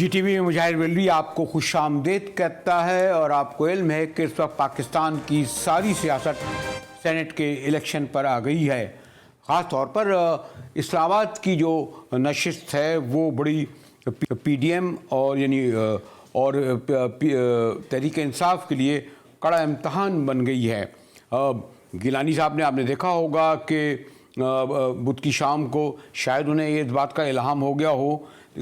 جی T وی میں مجاہد ولوی آپ کو خوش آمدید کہتا ہے، اور آپ کو علم ہے کہ اس وقت پاکستان کی ساری سیاست سینٹ کے الیکشن پر آ گئی ہے۔ خاص طور پر اسلام آباد کی جو نشست ہے وہ بڑی پی ڈی ایم اور تحریک انصاف کے لیے کڑا امتحان بن گئی ہے۔ گیلانی صاحب نے آپ نے دیکھا ہوگا کہ بدھ کی شام کو شاید انہیں یہ اس بات کا الہام ہو گیا ہو،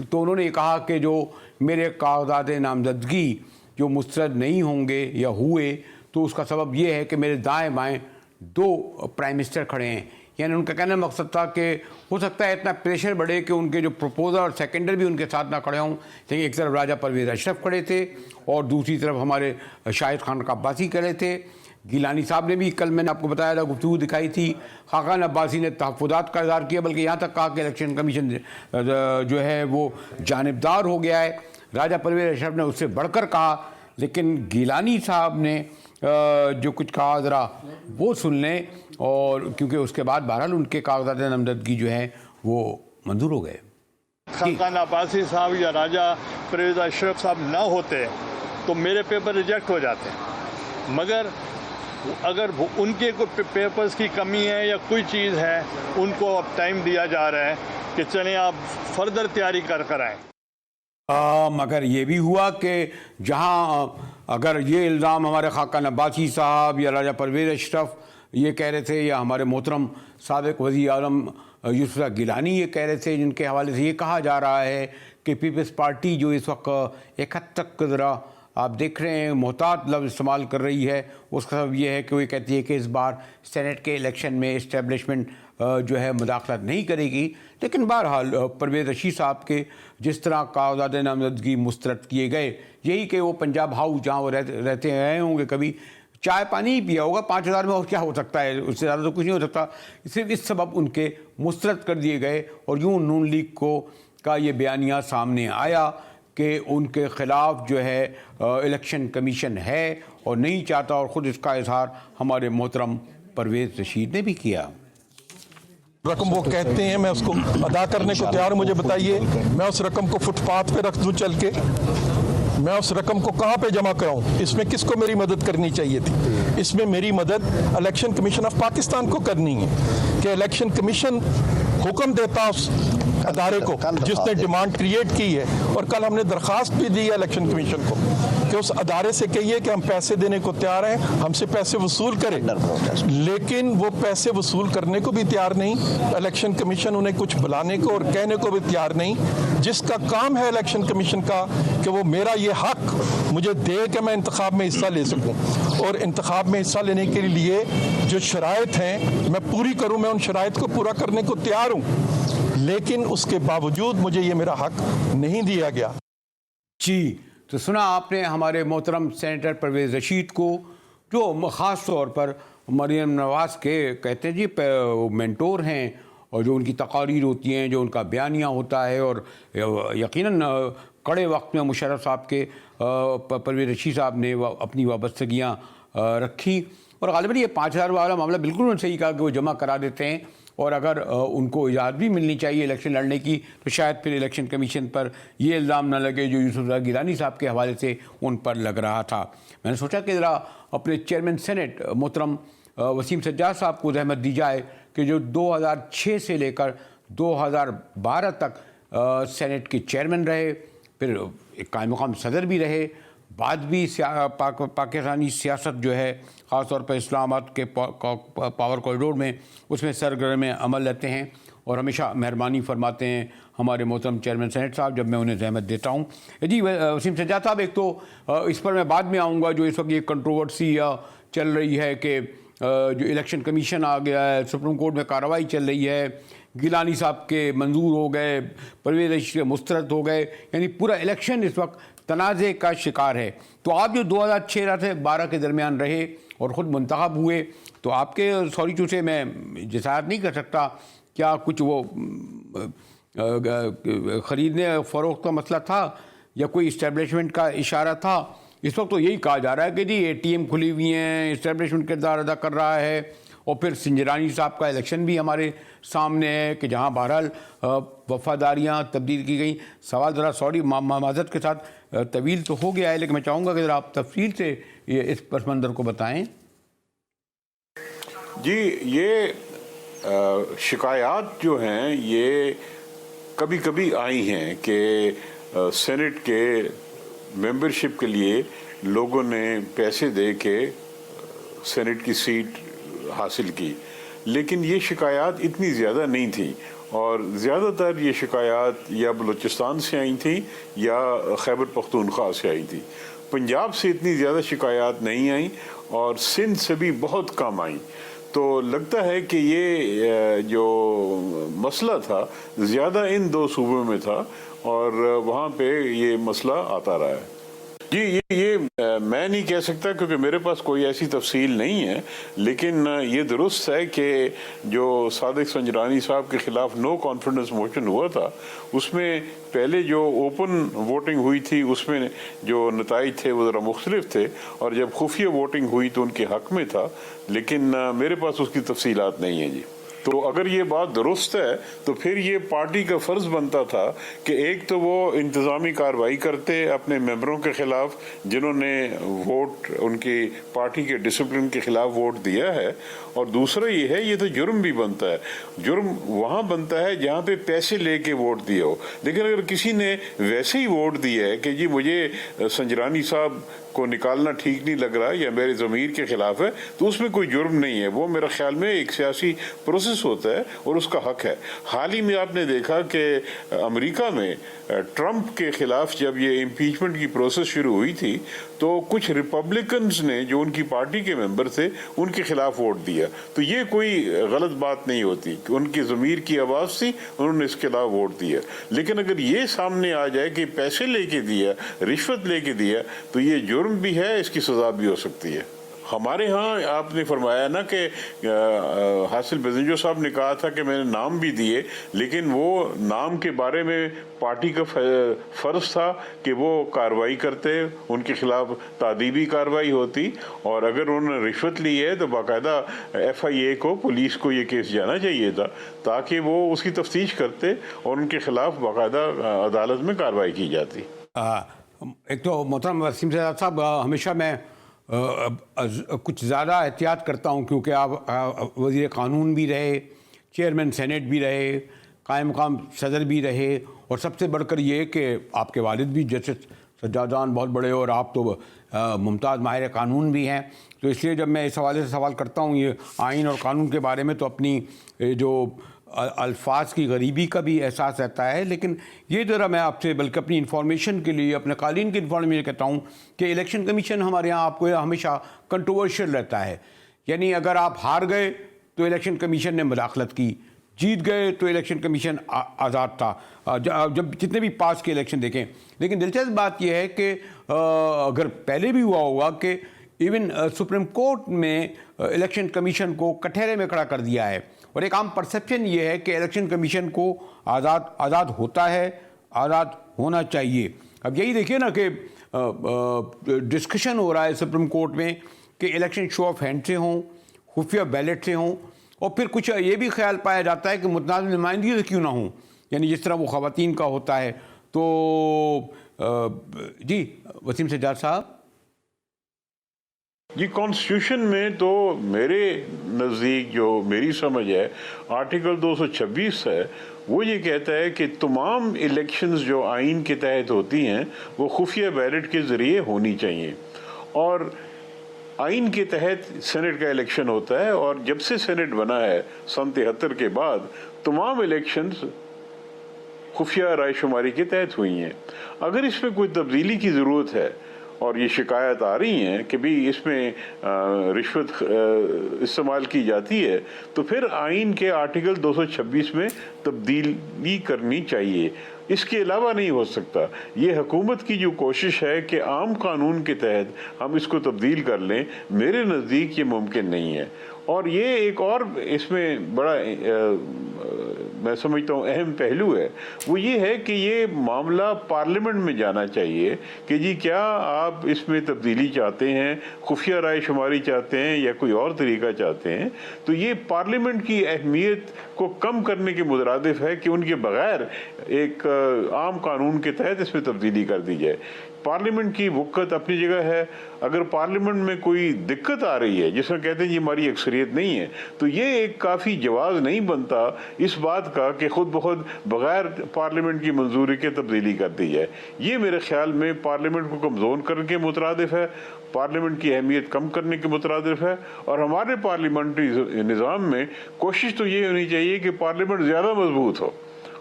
تو انہوں نے یہ کہا کہ جو میرے کاغذات نامزدگی جو مسترد نہیں ہوں گے یا ہوئے تو اس کا سبب یہ ہے کہ میرے دائیں بائیں دو پرائم منسٹر کھڑے ہیں۔ یعنی ان کا کہنے کا مقصد تھا کہ ہو سکتا ہے اتنا پریشر بڑھے کہ ان کے جو پروپوزر اور سیکنڈر بھی ان کے ساتھ نہ کھڑے ہوں، لیکن ایک طرف راجہ پرویز اشرف کھڑے تھے اور دوسری طرف ہمارے شاہد خان عباسی کھڑے تھے۔ گیلانی صاحب نے بھی کل میں نے آپ کو بتایا تھا گفتگو دکھائی تھی، خاقان عباسی نے تحفظات کا اظہار کیا، بلکہ یہاں تک کہا کہ الیکشن کمیشن جو ہے وہ جانبدار ہو گیا ہے۔ راجہ پرویز اشرف نے اس سے بڑھ کر کہا، لیکن گیلانی صاحب نے جو کچھ کہا ذرا وہ سن لیں، اور کیونکہ اس کے بعد بہرحال ان کے کاغذات نامزدگی جو ہے وہ منظور ہو گئے۔ خاقان عباسی صاحب یا راجہ پرویز اشرف صاحب نہ ہوتے تو میرے پیپر ریجیکٹ ہو جاتے، مگر اگر ان کے کوئی پیپرز کی کمی ہے یا کوئی چیز ہے، ان کو اب ٹائم دیا جا رہا ہے کہ چلیں آپ فردر تیاری کر آئیں۔ مگر یہ بھی ہوا کہ جہاں اگر یہ الزام ہمارے خاقان عباسی صاحب یا راجہ پرویز اشرف یہ کہہ رہے تھے، یا ہمارے محترم سابق وزیر اعظم یوسف گیلانی یہ کہہ رہے تھے، جن کے حوالے سے یہ کہا جا رہا ہے کہ پیپلز پارٹی جو اس وقت ایک حد تک ذرا آپ دیکھ رہے ہیں محتاط لفظ استعمال کر رہی ہے، اس کا سبب یہ ہے کہ وہ یہ کہتی ہے کہ اس بار سینٹ کے الیکشن میں اسٹیبلشمنٹ جو ہے مداخلت نہیں کرے گی۔ لیکن بہرحال پرویز رشید صاحب کے جس طرح کاغذات نامزدگی مسترد کیے گئے، یہی کہ وہ پنجاب ہاؤس جہاں وہ رہتے رہے ہوں گے، کبھی چائے پانی ہی پیا ہوگا، 5,000 میں اور کیا ہو سکتا ہے، اس سے زیادہ تو کچھ نہیں ہو سکتا، صرف اس سبب ان کے مسترد کر دیے گئے۔ اور یوں نون لیگ کا یہ بیانیہ سامنے آیا کہ ان کے خلاف جو ہے الیکشن کمیشن ہے اور نہیں چاہتا، اور خود اس کا اظہار ہمارے محترم پرویز رشید نے بھی کیا۔ رقم وہ کہتے ہیں میں اس کو ادا کرنے کو تیار ہوں، مجھے بتائیے میں اس رقم کو فٹ پاتھ پہ رکھ دوں چل کے، میں اس رقم کو کہاں پہ جمع کراؤں؟ اس میں کس کو میری مدد کرنی چاہیے تھی؟ اس میں میری مدد الیکشن کمیشن آف پاکستان کو کرنی ہے کہ الیکشن کمیشن حکم دیتا اس ادارے کو جس نے ڈیمانڈ کریٹ کی ہے، اور کل ہم نے درخواست بھی دی ہے الیکشن کمیشن کو کہ اس ادارے سے کہیے کہ ہم پیسے دینے کو تیار ہیں، ہم سے پیسے وصول کریں، لیکن وہ پیسے وصول کرنے کو بھی تیار نہیں، الیکشن کمیشن انہیں کچھ بلانے کو اور کہنے کو بھی تیار نہیں، جس کا کام ہے الیکشن کمیشن کا کہ وہ میرا یہ حق مجھے دے کہ میں انتخاب میں حصہ لے سکوں، اور انتخاب میں حصہ لینے کے لیے جو شرائط ہیں میں پوری کروں، میں ان شرائط کو پورا کرنے کو تیار ہوں، لیکن اس کے باوجود مجھے یہ میرا حق نہیں دیا گیا۔ جی تو سنا آپ نے ہمارے محترم سینیٹر پرویز رشید کو، جو خاص طور پر مریم نواز کے کہتے ہیں جی مینٹور ہیں، اور جو ان کی تقاریر ہوتی ہیں، جو ان کا بیانیہ ہوتا ہے، اور یقیناً کڑے وقت میں مشرف صاحب کے پرویز رشید صاحب نے اپنی وابستگیاں رکھی، اور غالباً یہ 5,000 والا معاملہ بالکل انہوں نے صحیح کہا کہ وہ جمع کرا دیتے ہیں، اور اگر ان کو اجازت بھی ملنی چاہیے الیکشن لڑنے کی تو شاید پھر الیکشن کمیشن پر یہ الزام نہ لگے جو یوسف گیلانی صاحب کے حوالے سے ان پر لگ رہا تھا۔ میں نے سوچا کہ ذرا اپنے چیئرمین سینٹ محترم وسیم سجاد صاحب کو زحمت دی جائے کہ جو 2006 سے لے کر 2012 تک سینٹ کے چیئرمین رہے، پھر ایک قائم مقام صدر بھی رہے، بعد بھی پاکستانی سیاست جو ہے خاص طور پر اسلام آباد کے پاور کوریڈور میں اس میں سرگرم عمل رہتے ہیں، اور ہمیشہ مہربانی فرماتے ہیں ہمارے محترم چیئرمین سینٹ صاحب جب میں انہیں زحمت دیتا ہوں۔ جی وسیم سجاد صاحب، ایک تو اس پر میں بعد میں آؤں گا، جو اس وقت یہ کنٹروورسی چل رہی ہے کہ جو الیکشن کمیشن آ گیا ہے، سپریم کورٹ میں کارروائی چل رہی ہے، گیلانی صاحب کے منظور ہو گئے، پرویز رشید مسترد ہو گئے، یعنی پورا الیکشن اس وقت تنازع کا شکار ہے۔ تو آپ جو 2006 سے 12 کے درمیان رہے اور خود منتخب ہوئے، تو آپ کے سوری سے میں جسارت نہیں کر سکتا، کیا کچھ وہ خریدنے فروخت کا مسئلہ تھا یا کوئی اسٹیبلشمنٹ کا اشارہ تھا؟ اس وقت تو یہی کہا جا رہا ہے کہ جی اے ٹی ایم کھلی ہوئی ہیں، اسٹیبلشمنٹ کردار ادا کر رہا ہے، اور پھر سنجرانی صاحب کا الیکشن بھی ہمارے سامنے ہے کہ جہاں بہرحال وفاداریاں تبدیل کی گئیں. سوال ذرا سوری معذرت کے ساتھ طویل تو ہو گیا ہے، لیکن میں چاہوں گا کہ ذرا آپ تفصیل سے اس پس منظر کو بتائیں. جی، یہ شکایات جو ہیں یہ کبھی کبھی آئی ہیں کہ سینٹ کے ممبرشپ کے لیے لوگوں نے پیسے دے کے سینٹ کی سیٹ حاصل کی، لیکن یہ شکایات اتنی زیادہ نہیں تھیں، اور زیادہ تر یہ شکایات یا بلوچستان سے آئی تھیں یا خیبر پختونخوا سے آئی تھیں. پنجاب سے اتنی زیادہ شکایات نہیں آئیں اور سندھ سے بھی بہت کم آئیں. تو لگتا ہے کہ یہ جو مسئلہ تھا زیادہ ان دو صوبوں میں تھا اور وہاں پہ یہ مسئلہ آتا رہا ہے. جی، یہ میں نہیں کہہ سکتا کیونکہ میرے پاس کوئی ایسی تفصیل نہیں ہے، لیکن یہ درست ہے کہ جو صادق سنجرانی صاحب کے خلاف نو کانفیڈنس موشن ہوا تھا، اس میں پہلے جو اوپن ووٹنگ ہوئی تھی اس میں جو نتائج تھے وہ ذرا مختلف تھے، اور جب خفیہ ووٹنگ ہوئی تو ان کے حق میں تھا، لیکن میرے پاس اس کی تفصیلات نہیں ہیں. جی، تو اگر یہ بات درست ہے تو پھر یہ پارٹی کا فرض بنتا تھا کہ ایک تو وہ انتظامی کارروائی کرتے اپنے ممبروں کے خلاف جنہوں نے ووٹ ان کی پارٹی کے ڈسپلن کے خلاف ووٹ دیا ہے، اور دوسرا یہ ہے یہ تو جرم بھی بنتا ہے. جرم وہاں بنتا ہے جہاں پہ پیسے لے کے ووٹ دیا ہو، لیکن اگر کسی نے ویسے ہی ووٹ دیا ہے کہ جی مجھے سنجرانی صاحب کو نکالنا ٹھیک نہیں لگ رہا یا میرے ضمیر کے خلاف ہے، تو اس میں کوئی جرم نہیں ہے. وہ میرا خیال میں ایک سیاسی پروسیس ہوتا ہے اور اس کا حق ہے. حال ہی میں آپ نے دیکھا کہ امریکہ میں ٹرمپ کے خلاف جب یہ امپیچمنٹ کی پروسیس شروع ہوئی تھی تو کچھ ریپبلکنز نے جو ان کی پارٹی کے ممبر تھے ان کے خلاف ووٹ دیا. تو یہ کوئی غلط بات نہیں ہوتی کہ ان کی ضمیر کی آواز تھی، انہوں نے اس کے خلاف ووٹ دیا. لیکن اگر یہ سامنے آ جائے کہ پیسے لے کے دیا، رشوت لے کے دیا، تو یہ جرم بھی ہے، اس کی سزا بھی ہو سکتی ہے. ہمارے ہاں آپ نے فرمایا نا کہ حاصل بزنجو صاحب نے کہا تھا کہ میں نے نام بھی دیے، لیکن وہ نام کے بارے میں پارٹی کا فرض تھا کہ وہ کارروائی کرتے، ان کے خلاف تعدیبی کارروائی ہوتی، اور اگر انہوں نے رشوت لی ہے تو باقاعدہ FIA کو، پولیس کو یہ کیس جانا چاہیے تھا تاکہ وہ اس کی تفتیش کرتے اور ان کے خلاف باقاعدہ عدالت میں کارروائی کی جاتی. ایک تو محترم وسیم زیاد صاحب، ہمیشہ میں کچھ زیادہ احتیاط کرتا ہوں کیونکہ آپ وزیر قانون بھی رہے، چیئرمین سینٹ بھی رہے، قائم مقام صدر بھی رہے، اور سب سے بڑھ کر یہ کہ آپ کے والد بھی جسٹس سجادان بہت بڑے، اور آپ تو ممتاز ماہر قانون بھی ہیں. تو اس لیے جب میں اس حوالے سے سوال کرتا ہوں یہ آئین اور قانون کے بارے میں تو اپنی جو الفاظ کی غریبی کا بھی احساس رہتا ہے. لیکن یہ ذرا میں آپ سے بلکہ اپنی انفارمیشن کے لیے، اپنے قالین کی انفارمیشن کہتا ہوں کہ الیکشن کمیشن ہمارے یہاں آپ کو ہمیشہ کنٹروورشل رہتا ہے. یعنی اگر آپ ہار گئے تو الیکشن کمیشن نے مداخلت کی، جیت گئے تو الیکشن کمیشن آزاد تھا، جب جتنے بھی پاس کے الیکشن دیکھیں. لیکن دلچسپ بات یہ ہے کہ اگر پہلے بھی ہوا ہوگا کہ ایون سپریم کورٹ میں الیکشن کمیشن کو کٹہرے میں کھڑا کر دیا ہے، اور ایک عام پرسیپشن یہ ہے کہ الیکشن کمیشن کو آزاد ہوتا ہے، آزاد ہونا چاہیے. اب یہی دیکھیے نا کہ ڈسکشن ہو رہا ہے سپریم کورٹ میں کہ الیکشن شو آف ہینڈ سے ہوں، خفیہ بیلٹ سے ہوں، اور پھر کچھ یہ بھی خیال پایا جاتا ہے کہ متنازع نمائندگی سے کیوں نہ ہوں، یعنی جس طرح وہ خواتین کا ہوتا ہے. تو جی وسیم سجاد صاحب. جی، کانسٹیٹیوشن میں تو میرے نزدیک جو میری سمجھ ہے آرٹیکل 226 ہے، وہ یہ کہتا ہے کہ تمام الیکشنز جو آئین کے تحت ہوتی ہیں وہ خفیہ بیلٹ کے ذریعے ہونی چاہیے. اور آئین کے تحت سینٹ کا الیکشن ہوتا ہے، اور جب سے سینٹ بنا ہے سن 73 کے بعد تمام الیکشنز خفیہ رائے شماری کے تحت ہوئی ہیں. اگر اس میں کوئی تبدیلی کی ضرورت ہے اور یہ شکایت آ رہی ہیں کہ بھی اس میں رشوت استعمال کی جاتی ہے، تو پھر آئین کے آرٹیکل 226 میں تبدیلی کرنی چاہیے. اس کے علاوہ نہیں ہو سکتا. یہ حکومت کی جو کوشش ہے کہ عام قانون کے تحت ہم اس کو تبدیل کر لیں، میرے نزدیک یہ ممکن نہیں ہے. اور یہ ایک اور اس میں بڑا میں سمجھتا ہوں اہم پہلو ہے وہ یہ ہے کہ یہ معاملہ پارلیمنٹ میں جانا چاہیے کہ جی کیا آپ اس میں تبدیلی چاہتے ہیں، خفیہ رائے شماری چاہتے ہیں یا کوئی اور طریقہ چاہتے ہیں. تو یہ پارلیمنٹ کی اہمیت کو کم کرنے کے مترادف ہے کہ ان کے بغیر ایک عام قانون کے تحت اس میں تبدیلی کر دی جائے. پارلیمنٹ کی وقت اپنی جگہ ہے. اگر پارلیمنٹ میں کوئی دقت آ رہی ہے جس میں کہتے ہیں جی ہماری اکثریت نہیں ہے، تو یہ ایک کافی جواز نہیں بنتا اس بات کا کہ خود بخود بغیر پارلیمنٹ کی منظوری کے تبدیلی کر دی جائے. یہ میرے خیال میں پارلیمنٹ کو کمزور کرنے کے مترادف ہے، پارلیمنٹ کی اہمیت کم کرنے کے مترادف ہے. اور ہمارے پارلیمنٹری نظام میں کوشش تو یہ ہونی چاہیے کہ پارلیمنٹ زیادہ مضبوط ہو،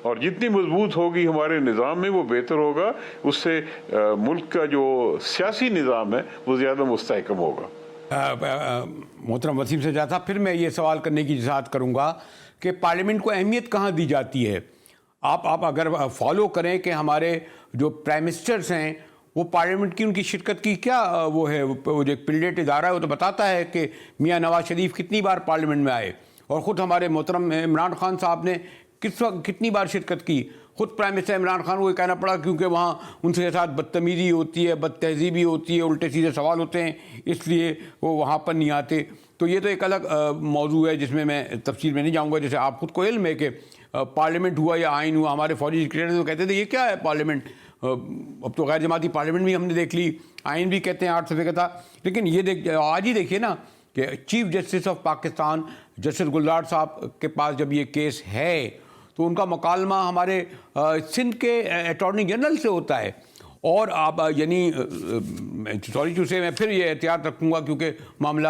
اور جتنی مضبوط ہوگی ہمارے نظام میں وہ بہتر ہوگا. اس سے ملک کا جو سیاسی نظام ہے وہ زیادہ مستحکم ہوگا. محترم وسیم سجاد صاحب، پھر میں یہ سوال کرنے کی اجازت کروں گا کہ پارلیمنٹ کو اہمیت کہاں دی جاتی ہے؟ آپ اگر فالو کریں کہ ہمارے جو پرائم منسٹرز ہیں وہ پارلیمنٹ کی ان کی شرکت کی کیا وہ ہے، وہ جو پلیٹ ادارہ ہے وہ تو بتاتا ہے کہ میاں نواز شریف کتنی بار پارلیمنٹ میں آئے، اور خود ہمارے محترم عمران خان صاحب نے کس وقت کتنی بار شرکت کی. خود پرائم منسٹر عمران خان کو یہ کہنا پڑا کیونکہ وہاں ان کے ساتھ بدتمیزی ہوتی ہے، بد تہذیبی ہوتی ہے، الٹے سیدھے سوال ہوتے ہیں، اس لیے وہ وہاں پر نہیں آتے. تو یہ تو ایک الگ موضوع ہے جس میں تفصیل میں نہیں جاؤں گا. جیسے آپ خود کو علم ہے کہ پارلیمنٹ ہوا یا آئین ہوا، ہمارے فوجی سیکریٹری تو کہتے تھے یہ کیا ہے پارلیمنٹ، اب تو غیر جماعتی پارلیمنٹ بھی ہم نے دیکھ لی، آئین بھی کہتے ہیں 8 صفحے کا تھا. لیکن یہ آج ہی دیکھیے نا کہ chief justice of Pakistan justice Gulzar صاحب کے پاس جب یہ کیس ہے تو ان کا مکالمہ ہمارے سندھ کے اٹارنی جنرل سے ہوتا ہے. اور آپ یعنی سوری ٹو سے میں پھر یہ احتیاط رکھوں گا کیونکہ معاملہ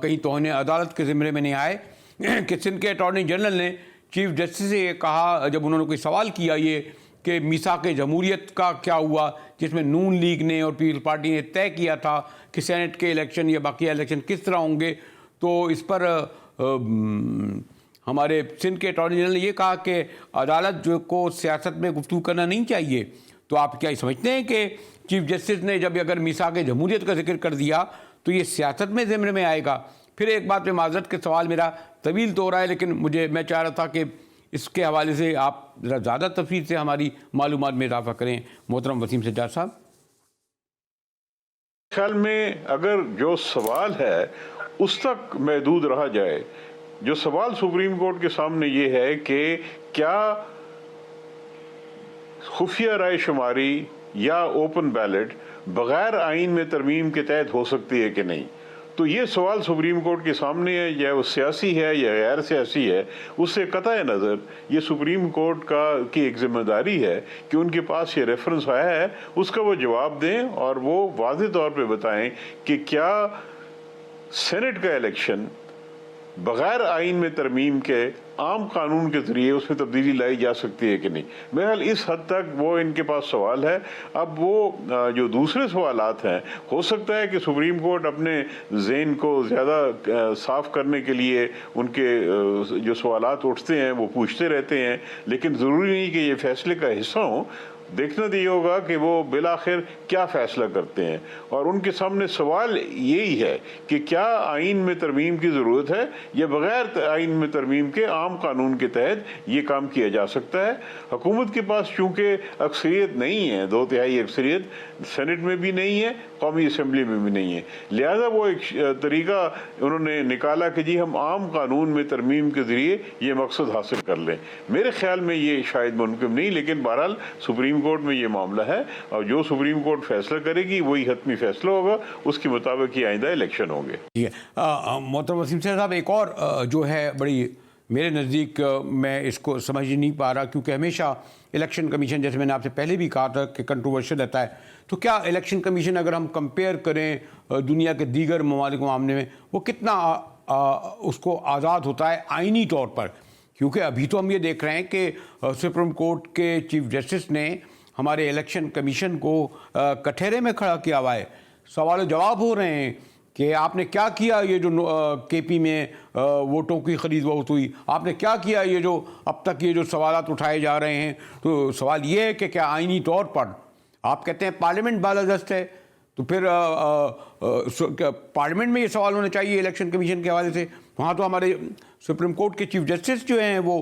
کہیں توہین عدالت کے زمرے میں نہیں آئے کہ سندھ کے اٹارنی جنرل نے چیف جسٹس سے یہ کہا جب انہوں نے کوئی سوال کیا یہ کہ میثاق جمہوریت کا کیا ہوا، جس میں نون لیگ نے اور پیپلز پارٹی نے طے کیا تھا کہ سینٹ کے الیکشن یا باقی الیکشن کس طرح ہوں گے. تو اس پر ہمارے سندھ کے اٹارنی جنرل نے یہ کہا کہ عدالت جو کو سیاست میں گفتگو کرنا نہیں چاہیے. تو آپ کیا سمجھتے ہیں کہ چیف جسٹس نے جب اگر میثاق جمہوریت کا ذکر کر دیا تو یہ سیاست میں ضمن میں آئے گا؟ پھر ایک بات پہ معذرت کے سوال میرا طویل تو ہو رہا ہے لیکن میں چاہ رہا تھا کہ اس کے حوالے سے آپ ذرا زیادہ تفصیل سے ہماری معلومات میں اضافہ کریں. محترم وسیم سجاد صاحب، خیال میں اگر جو سوال ہے اس تک محدود رہا جائے، جو سوال سپریم کورٹ کے سامنے یہ ہے کہ کیا خفیہ رائے شماری یا اوپن بیلٹ بغیر آئین میں ترمیم کے تحت ہو سکتی ہے کہ نہیں. تو یہ سوال سپریم کورٹ کے سامنے ہے، یا وہ سیاسی ہے یا غیر سیاسی ہے، اس سے قطع نظر یہ سپریم کورٹ کی ایک ذمہ داری ہے کہ ان کے پاس یہ ریفرنس آیا ہے اس کا وہ جواب دیں اور وہ واضح طور پہ بتائیں کہ کیا سینٹ کا الیکشن بغیر آئین میں ترمیم کے عام قانون کے ذریعے اس میں تبدیلی لائی جا سکتی ہے کہ نہیں. بہرحال اس حد تک وہ ان کے پاس سوال ہے. اب وہ جو دوسرے سوالات ہیں ہو سکتا ہے کہ سپریم کورٹ اپنے ذہن کو زیادہ صاف کرنے کے لیے ان کے جو سوالات اٹھتے ہیں وہ پوچھتے رہتے ہیں، لیکن ضروری نہیں کہ یہ فیصلے کا حصہ ہوں. دیکھنا یہ ہوگا کہ وہ بالآخر کیا فیصلہ کرتے ہیں. اور ان کے سامنے سوال یہی ہے کہ کیا آئین میں ترمیم کی ضرورت ہے یا بغیر آئین میں ترمیم کے عام قانون کے تحت یہ کام کیا جا سکتا ہے. حکومت کے پاس چونکہ اکثریت نہیں ہے، 2/3 اکثریت سینٹ میں بھی نہیں ہے، قومی اسمبلی میں بھی نہیں ہے، لہذا وہ ایک طریقہ انہوں نے نکالا کہ جی ہم عام قانون میں ترمیم کے ذریعے یہ مقصد حاصل کر لیں. میرے خیال میں یہ شاید ممکن نہیں، لیکن بہرحال سپریم کورٹ میں یہ معاملہ ہے اور جو سپریم کورٹ فیصلہ کرے گی وہی حتمی فیصلہ ہوگا، اس کے مطابق ہی آئندہ الیکشن ہوں گے. ٹھیک ہے. محترم وسیم صاحب، ایک اور جو ہے بڑی میرے نزدیک میں اس کو سمجھ نہیں پا رہا کیونکہ ہمیشہ الیکشن کمیشن، جیسے میں نے آپ سے پہلے بھی کہا تھا کہ کنٹروورشل رہتا ہے. تو کیا الیکشن کمیشن اگر ہم کمپیئر کریں دنیا کے دیگر ممالک کے معاملے میں وہ کتنا اس کو آزاد ہوتا ہے آئینی طور پر؟ کیونکہ ابھی تو ہم یہ دیکھ رہے ہیں کہ سپریم کورٹ کے چیف جسٹس نے ہمارے الیکشن کمیشن کو کٹہرے میں کھڑا کیا ہوا ہے. سوال و جواب ہو رہے ہیں کہ آپ نے کیا کیا، یہ جو کے پی میں ووٹوں کی خرید فروخت ہوئی، آپ نے کیا کیا، یہ جو اب تک یہ جو سوالات اٹھائے جا رہے ہیں. تو سوال یہ ہے کہ کیا آئینی طور پر آپ کہتے ہیں پارلیمنٹ بالادست ہے، تو پھر پارلیمنٹ میں یہ سوال ہونا چاہیے الیکشن کمیشن کے حوالے سے. وہاں تو ہمارے سپریم کورٹ کے چیف جسٹس جو ہیں وہ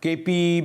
KP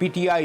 PTI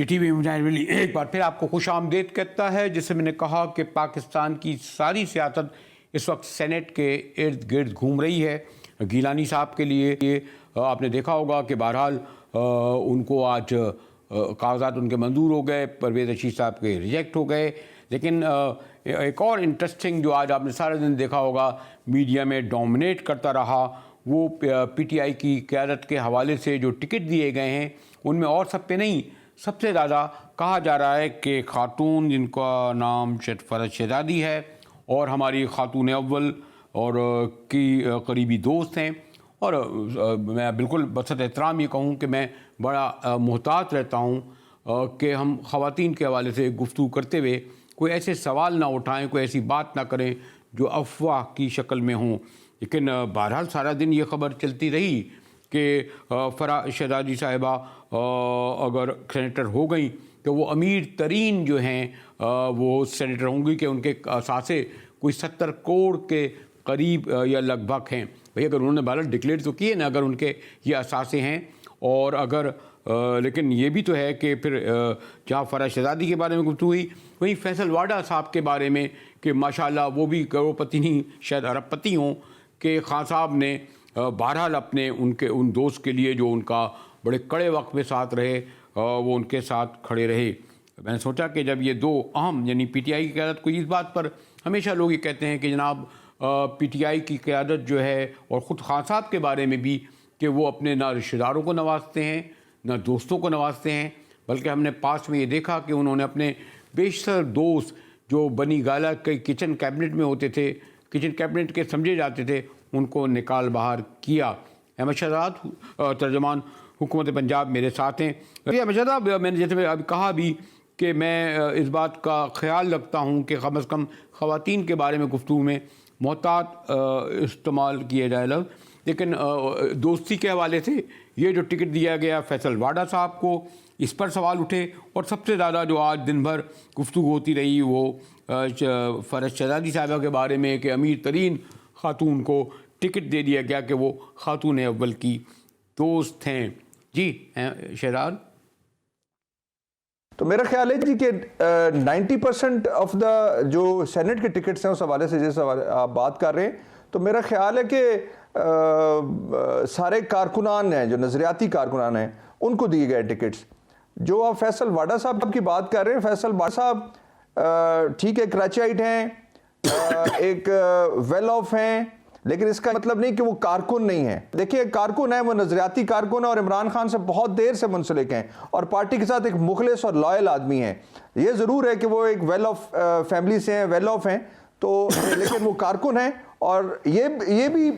G T V Mujahid Wali ایک بار پھر آپ کو خوش آمدید کہتا ہے. جس سے میں نے کہا کہ پاکستان کی ساری سیاست اس وقت سینٹ کے ارد گرد گھوم رہی ہے. گیلانی صاحب کے لیے آپ نے دیکھا ہوگا کہ بہرحال ان کو آج کاغذات ان کے منظور ہو گئے, پرویز رشید صاحب کے ریجیکٹ ہو گئے. لیکن ایک اور انٹرسٹنگ جو آج آپ نے سارے دن دیکھا ہوگا میڈیا میں ڈومینیٹ کرتا رہا, وہ پی ٹی آئی کی قیادت کے حوالے سے جو ٹکٹ دیے گئے ہیں ان میں اور سب پہ نہیں, سب سے زیادہ کہا جا رہا ہے کہ خاتون جن کا نام فرح شہزادی ہے اور ہماری خاتون اول اور کی قریبی دوست ہیں. اور میں بالکل بصد احترام یہ کہوں کہ میں بڑا محتاط رہتا ہوں کہ ہم خواتین کے حوالے سے گفتگو کرتے ہوئے کوئی ایسے سوال نہ اٹھائیں, کوئی ایسی بات نہ کریں جو افواہ کی شکل میں ہوں. لیکن بہرحال سارا دن یہ خبر چلتی رہی کہ فرح شہزادی صاحبہ اگر سینیٹر ہو گئیں تو وہ امیر ترین جو ہیں وہ سینیٹر ہوں گی, کہ ان کے اثاثے کوئی 70 کروڑ کے قریب یا لگ بھگ ہیں. بھئی اگر انہوں نے بہرحال ڈکلیئر تو کیے نا, اگر ان کے یہ اثاثے ہیں. اور اگر لیکن یہ بھی تو ہے کہ پھر جہاں فرح شہزادی کے بارے میں گفتگو ہوئی, وہیں فیصل واڈا صاحب کے بارے میں کہ ماشاءاللہ وہ بھی کروڑ پتی نہیں شاید ارب پتی ہوں, کہ خان صاحب نے بہرحال اپنے ان دوست کے لیے جو ان کا بڑے کڑے وقت میں ساتھ رہے وہ ان کے ساتھ کھڑے رہے. میں نے سوچا کہ جب یہ دو اہم یعنی پی ٹی آئی کی قیادت کو اس بات پر ہمیشہ لوگ یہ کہتے ہیں کہ جناب پی ٹی آئی کی قیادت جو ہے, اور خود خان صاحب کے بارے میں بھی, کہ وہ اپنے نہ رشتہ داروں کو نوازتے ہیں نہ دوستوں کو نوازتے ہیں, بلکہ ہم نے پاس میں یہ دیکھا کہ انہوں نے اپنے بیشتر دوست جو بنی گالہ کے کچن کیبنٹ میں ہوتے تھے, کچن کیبنٹ کے سمجھے جاتے تھے, ان کو نکال باہر کیا. احمد شہزاد ترجمان حکومت پنجاب میرے ساتھ ہیں. احمد شہزاد, میں نے جیسے ابھی کہا بھی کہ میں اس بات کا خیال رکھتا ہوں کہ کم از کم خواتین کے بارے میں گفتگو میں محتاط استعمال کیے جائے لفظ, لیکن دوستی کے حوالے سے یہ جو ٹکٹ دیا گیا فیصل واڈا صاحب کو, اس پر سوال اٹھے. اور سب سے زیادہ جو آج دن بھر گفتگو ہوتی رہی وہ فرح شہزادی صاحبہ کے بارے میں کہ امیر ترین خاتون کو ٹکٹ دے دیا گیا کہ وہ خاتون اول کی دوست ہیں. جی شہزاد. تو میرا خیال ہے جی کہ 90% آف دا جو سینٹ کے ٹکٹس ہیں اس حوالے سے جس حوالے آپ بات کر رہے ہیں, تو میرا خیال ہے کہ سارے کارکنان ہیں جو نظریاتی کارکنان ہیں ان کو دیے گئے ٹکٹس. جو آپ فیصل واڈا صاحب کی بات کر رہے ہیں, فیصل واڈا صاحب ٹھیک ہے کراچائٹ ہیں, ایک ویل آف ہیں, لیکن اس کا مطلب نہیں کہ وہ کارکن نہیں ہیں. دیکھیے کارکن ہے, وہ نظریاتی کارکن ہے اور عمران خان سے بہت دیر سے منسلک ہیں اور پارٹی کے ساتھ ایک مخلص اور لائل آدمی ہیں. یہ ضرور ہے کہ وہ ایک ویل آف فیملی سے ہیں, ویل آف ہیں, تو لیکن وہ کارکن ہیں. اور یہ بھی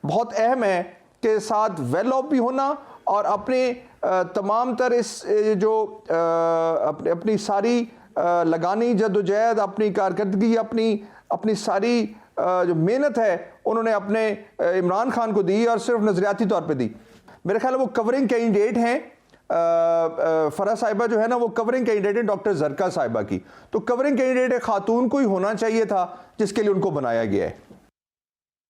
بہت اہم ہے کہ ساتھ ویل آف بھی ہونا اور اپنے تمام تر اس جو اپنی ساری لگانی جدوجہد, اپنی کارکردگی, اپنی ساری جو محنت ہے انہوں نے اپنے عمران خان کو دی اور صرف نظریاتی طور پہ دی. میرے خیال ہے وہ کورنگ کینڈیڈیٹ ہیں. فرح صاحبہ جو ہے نا وہ کورنگ کینڈیڈیٹ ہیں ڈاکٹر زرکا صاحبہ کی, تو کورنگ کینڈیڈیٹ خاتون کو ہی ہونا چاہیے تھا جس کے لیے ان کو بنایا گیا ہے.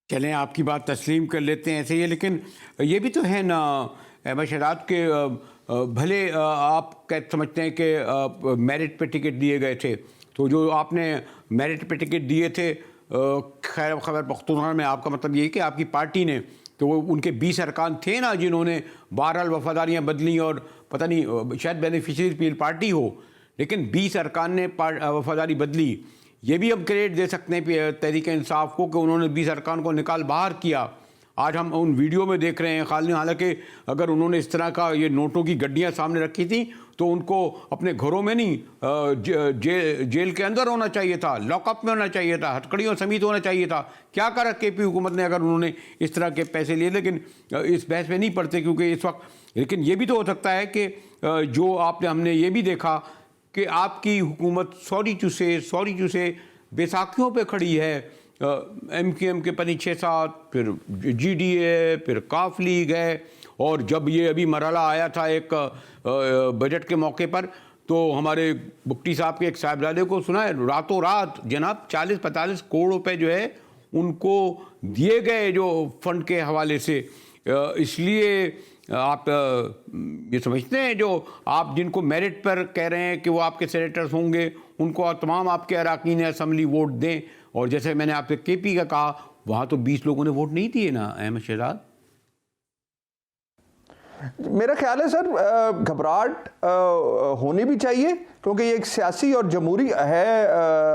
چلیں آپ کی بات تسلیم کر لیتے ہیں ایسے ہی, لیکن یہ بھی تو ہے نا احمد شہزاد کے بھلے آپ سمجھتے ہیں کہ میرٹ پہ ٹکٹ دیے گئے تھے, تو جو آپ نے میرٹ پہ ٹکٹ دیے تھے خیر خبر پختونخوا میں, آپ کا مطلب یہ ہے کہ آپ کی پارٹی نے, تو وہ ان کے 20 ارکان تھے نا جنہوں نے بہرحال وفاداریاں بدلیں, اور پتہ نہیں شاید بینیفیشری پیل پارٹی ہو, لیکن 20 ارکان نے وفاداری بدلی. یہ بھی ہم کریڈٹ دے سکتے ہیں تحریک انصاف کو کہ انہوں نے 20 ارکان کو نکال باہر کیا. آج ہم ان ویڈیو میں دیکھ رہے ہیں حالانکہ اگر انہوں نے اس طرح کا یہ نوٹوں کی گڈیاں سامنے رکھی تھیں تو ان کو اپنے گھروں میں نہیں جیل کے اندر ہونا چاہیے تھا, لاک اپ میں ہونا چاہیے تھا, ہتھکڑیوں سمیت ہونا چاہیے تھا. کیا کرا کے پی حکومت نے اگر انہوں نے اس طرح کے پیسے لیے, لیکن اس بحث میں نہیں پڑتے کیونکہ اس وقت. لیکن یہ بھی تو ہو سکتا ہے کہ جو ہم نے یہ بھی دیکھا کہ آپ کی حکومت سوری ٹو سے بیساکھیوں پہ کھڑی ہے. ایم کیو ایم کے 5-6 پھر جی ڈی اے, پھر کاف لیگ ہے, اور جب یہ ابھی مرحلہ آیا تھا ایک بجٹ کے موقع پر تو ہمارے بگٹی صاحب کے ایک صاحبزادے کو سنا ہے راتوں رات جناب 40-45 کروڑ روپے جو ہے ان کو دیے گئے جو فنڈ کے حوالے سے. اس لیے آپ یہ سمجھتے ہیں جو آپ جن کو میرٹ پر کہہ رہے ہیں کہ وہ آپ کے سینیٹرز ہوں گے ان کو تمام آپ کے اراکین اسمبلی ووٹ دیں، اور جیسے میں نے آپ سے کے پی کا کہا وہاں تو 20 لوگوں نے ووٹ نہیں دیے نا احمد شہزاد؟ میرا خیال ہے سر گھبراہٹ ہونی بھی چاہیے، کیونکہ یہ ایک سیاسی اور جمہوری ہے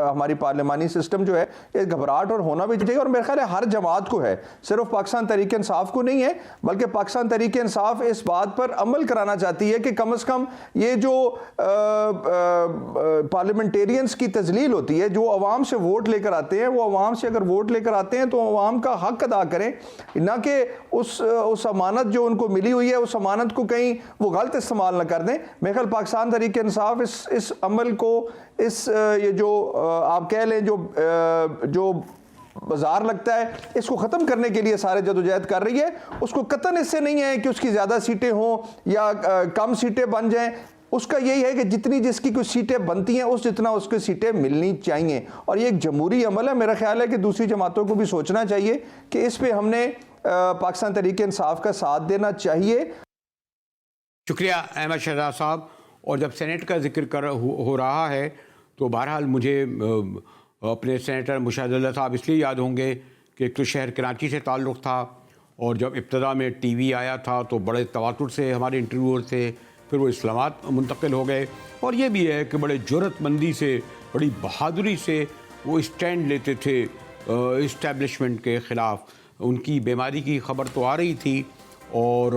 ہماری پارلیمانی سسٹم جو ہے، یہ گھبراہٹ اور ہونا بھی چاہیے، اور میرا خیال ہے ہر جماعت کو ہے، صرف پاکستان تحریک انصاف کو نہیں ہے، بلکہ پاکستان تحریک انصاف اس بات پر عمل کرانا چاہتی ہے کہ کم از کم یہ جو پارلیمنٹیرینز کی تذلیل ہوتی ہے، جو عوام سے ووٹ لے کر آتے ہیں، وہ عوام سے اگر ووٹ لے کر آتے ہیں تو عوام کا حق ادا کریں، نہ کہ اس امانت جو ان کو ملی ہوئی ہے اس امانت کو کہیں وہ غلط استعمال نہ کر دیں۔ میرے خیال پاکستان تحریک انصاف اس عمل کو، یہ جو آپ کہہ لیں جو بازار لگتا ہے، اس کو ختم کرنے کے لیے سارے جدوجہد کر رہی ہے۔ اس کو قطعاً اس سے نہیں ہے کہ اس کی زیادہ سیٹیں ہوں یا کم سیٹیں بن جائیں، اس کا یہی ہے کہ جتنی جس کی کچھ سیٹیں بنتی ہیں جتنا اس کو سیٹیں ملنی چاہیے، اور یہ ایک جمہوری عمل ہے۔ میرا خیال ہے کہ دوسری جماعتوں کو بھی سوچنا چاہیے کہ اس پہ ہم نے پاکستان تحریک انصاف کا ساتھ دینا چاہیے۔ شکریہ احمد شہزاد صاحب۔ اور جب سینٹ کا ذکر ہو رہا ہے تو بہرحال مجھے اپنے سینیٹر مشاہد اللہ صاحب اس لیے یاد ہوں گے کہ ایک تو شہر کراچی سے تعلق تھا، اور جب ابتدا میں ٹی وی آیا تھا تو بڑے تواتر سے ہمارے انٹرویور تھے، پھر وہ اسلام آباد منتقل ہو گئے، اور یہ بھی ہے کہ بڑے جرأت مندی سے، بڑی بہادری سے وہ اسٹینڈ لیتے تھے اسٹیبلشمنٹ کے خلاف۔ ان کی بیماری کی خبر تو آ رہی تھی، اور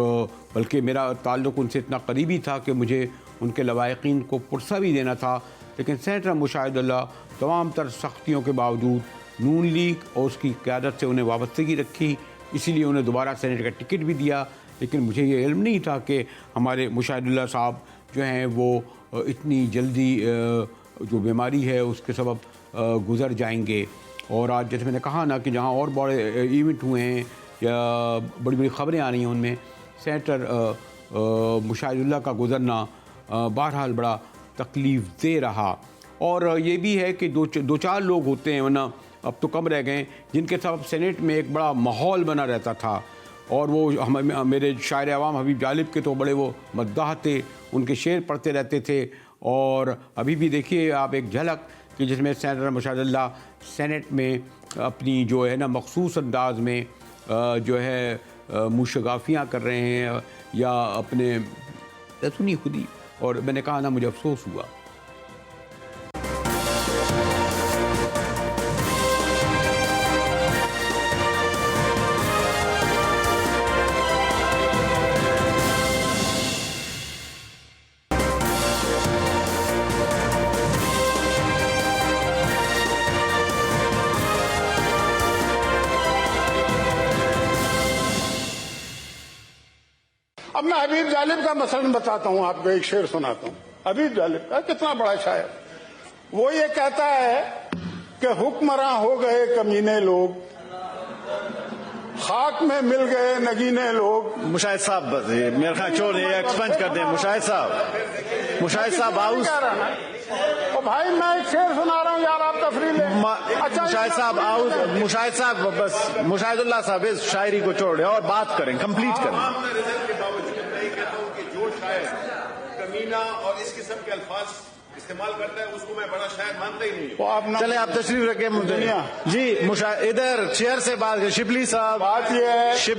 بلکہ میرا تعلق ان سے اتنا قریبی تھا کہ مجھے ان کے لواحقین کو پرسہ بھی دینا تھا، لیکن سینیٹر مشاہد اللہ تمام تر سختیوں کے باوجود نون لیگ اور اس کی قیادت سے انہیں وابستگی رکھی، اسی لیے انہیں دوبارہ سینیٹ کا ٹکٹ بھی دیا۔ لیکن مجھے یہ علم نہیں تھا کہ ہمارے مشاہد اللہ صاحب جو ہیں وہ اتنی جلدی جو بیماری ہے اس کے سبب گزر جائیں گے۔ اور آج جیسے میں نے کہا نا کہ جہاں اور بڑے ایونٹ ہوئے ہیں یا بڑی بڑی خبریں آ رہی ہیں، ان میں سینیٹر مشاہد اللہ کا گزرنا بہرحال بڑا تکلیف دہ رہا۔ اور یہ بھی ہے کہ دو چار لوگ ہوتے ہیں، ورنہ اب تو کم رہ گئے، جن کے سبب سینیٹ میں ایک بڑا ماحول بنا رہتا تھا، اور وہ میرے شاعر عوام حبیب جالب کے تو بڑے وہ مداح تھے، ان کے شعر پڑھتے رہتے تھے۔ اور ابھی بھی دیکھیے آپ ایک جھلک کہ جس میں سینیٹر مشاہد اللہ سینیٹ میں اپنی جو ہے نا مخصوص انداز میں جو ہے موشگافیاں کر رہے ہیں یا اپنے سنی خودی، اور میں نے کہا نا مجھے افسوس ہوا۔ اب میں حبیب جالب کا مثلا بتاتا ہوں، آپ کو ایک شعر سناتا ہوں حبیب جالب کا، کتنا بڑا شاعر۔ وہ یہ کہتا ہے کہ حکمراں ہو گئے کمینے لوگ، خاک میں مل گئے نگینے لوگ۔ مشاہد صاحب بس میرے خیال چھوڑ دیں، ایکسپنج کر دیں۔ مشاہد صاحب آؤ۔ بھائی میں ایک شعر سنا رہا ہوں یار، آپ تفریح لیں۔ مشاہد صاحب آؤ، مشاہد صاحب بس، مشاہد اللہ صاحب اس شاعری کو چھوڑیں اور بات کریں، کمپلیٹ کریں۔ جو شاعر کمینہ اور اس قسم کے الفاظ استعمال کرتا ہے اس کو میں بڑا شاعر مانتا ہی نہیں۔ چلے آپ تشریف رکھیں جی، ادھر چیئر سے بات شبلی صاحب۔ بات یہ ہے،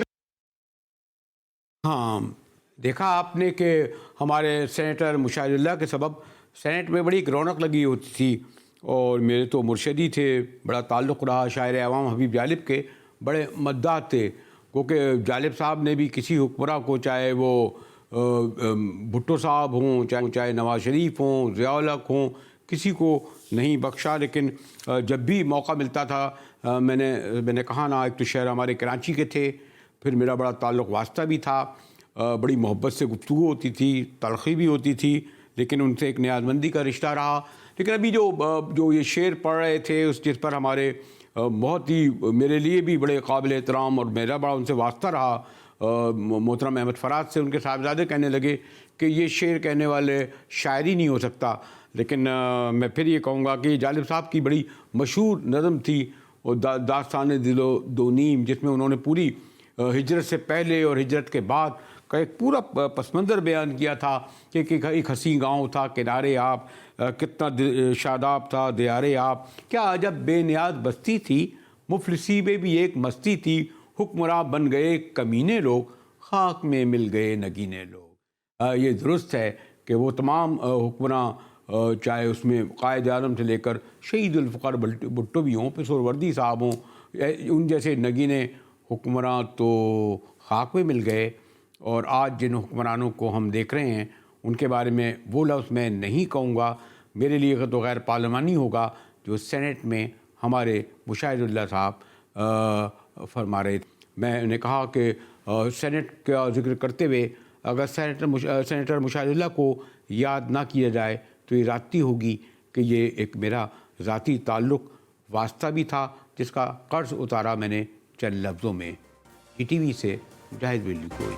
ہاں دیکھا آپ نے کہ ہمارے سینیٹر مشاہد اللہ کے سبب سینیٹ میں بڑی ایک رونق لگی ہوتی تھی، اور میرے تو مرشدی تھے، بڑا تعلق رہا شاعر عوام حبیب جالب کے، بڑے مداح تھے، کیونکہ جالب صاحب نے بھی کسی حکمراں کو، چاہے وہ بھٹو صاحب ہوں، چاہے نواز شریف ہوں، ضیاء الحق ہوں، کسی کو نہیں بخشا۔ لیکن جب بھی موقع ملتا تھا میں نے کہا نا، ایک تو شہر ہمارے کراچی کے تھے، پھر میرا بڑا تعلق واسطہ بھی تھا، بڑی محبت سے گفتگو ہوتی تھی، تلخی بھی ہوتی تھی، لیکن ان سے ایک نیاز مندی کا رشتہ رہا۔ لیکن ابھی جو یہ شعر پڑھ رہے تھے، جس پر ہمارے بہت ہی میرے لیے بھی بڑے قابل احترام اور میرا بڑا ان سے واسطہ رہا، محترم احمد فراز سے ان کے صاحبزادے کہنے لگے کہ یہ شعر کہنے والے شاعر ہی نہیں ہو سکتا۔ لیکن میں پھر یہ کہوں گا کہ جالب صاحب کی بڑی مشہور نظم تھی، اور داستان دل و دو نیم، جس میں انہوں نے پوری ہجرت سے پہلے اور ہجرت کے بعد کا ایک پورا پس منظر بیان کیا تھا کہ ایک حسین گاؤں تھا کنارے آپ، کتنا شاداب تھا دیار آپ، کیا عجب بے نیاز بستی تھی، مفلسی میں بھی ایک مستی تھی، حکمراں بن گئے کمینے لوگ، خاک میں مل گئے نگینے لوگ۔ یہ درست ہے کہ وہ تمام حکمراں، چاہے اس میں قائد اعظم سے لے کر شہید الفقار بھٹو بھی ہوں، پھر سہروردی صاحب ہوں، ان جیسے نگینے حکمراں تو خاک میں مل گئے، اور آج جن حکمرانوں کو ہم دیکھ رہے ہیں ان کے بارے میں وہ لفظ میں نہیں کہوں گا، میرے لیے تو غیر پارلیمانی ہوگا جو سینٹ میں ہمارے مشاہد اللہ صاحب فرما رہے تھے۔ میں نے کہا کہ سینٹ کا ذکر کرتے ہوئے اگر سینیٹر مشاہد اللہ کو یاد نہ کیا جائے تو یہ ذاتی ہوگی کہ یہ ایک میرا ذاتی تعلق واسطہ بھی تھا جس کا قرض اتارا میں نے چند لفظوں میں۔ ای ٹی وی سے مجاہد ویلی کوئی۔